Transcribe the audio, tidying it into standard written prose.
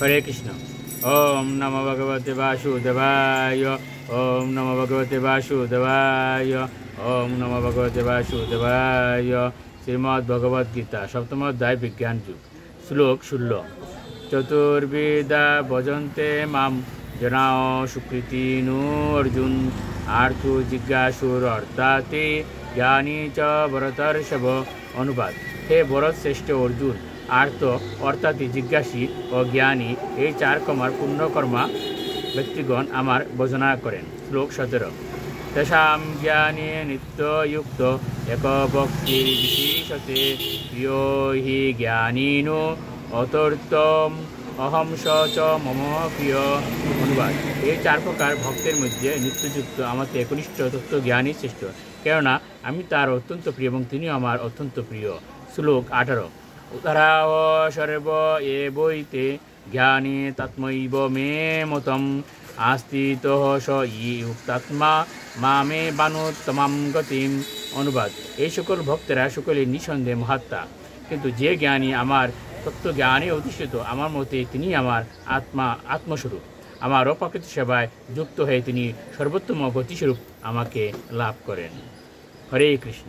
হরে কৃষ্ণ। ওম নমো ভগবতে বাসুদেবায়। ওম নমো ভগবতে বাসুদেবায়। ওম নমো ভগবতে বাসুদেবায়। শ্রীমদ্ ভগবদ গীতা সপ্তম অধ্যায় বিজ্ঞান যুগ। শ্লোক 16। চতুর্বেদা ভজন্তে মাম জনাঃ সুকৃতিনু অর্জুন আর্থু জিজ্ঞাসুর অর্থাতে জ্ঞানী চ ভরতর্ষভ। অনুবাদ: হে ভরত শ্রেষ্ঠ অর্জুন, আর্ত অর্থাৎ জিজ্ঞাসী ও জ্ঞানী এই চার কমার পুণ্যকর্মা ব্যক্তিগণ আমার ভজনা করেন। শ্লোক 17। তেষাং জ্ঞানে নিত্যযুক্ত এক ভক্তির বিশেষতে প্রিয় হি জ্ঞানীনো অতর্তম অহম স চ মম প্রিয়। অনুবাদ: এই চার প্রকার ভক্তের মধ্যে নিত্যযুক্ত আমাকে একনিষ্ঠ তত্ত্ব জ্ঞানী শ্রেষ্ঠ, কেননা আমি তার অত্যন্ত প্রিয় এবং তিনিও আমার অত্যন্ত প্রিয়। শ্লোক 18। উদারাও সর্ব এ বৈতে জ্ঞানে তৎমৈব মে মতম আস্তিতঃ স ইয়ুক্তাত্মা মামে বানুত্তমাম গতিম। অনুবাদ: এই সকল ভক্তেরা সকলে নিঃসন্দেহে মহাত্মা, কিন্তু যে জ্ঞানী আমার তত্ত্বজ্ঞানে অধিষ্ঠিত, আমার মতে তিনি আমার আত্মস্বরূপ। আমার অপ্রাকৃত সেবায় যুক্ত হয়ে তিনি সর্বোত্তম গতিস্বরূপ আমাকে লাভ করেন। হরে কৃষ্ণ।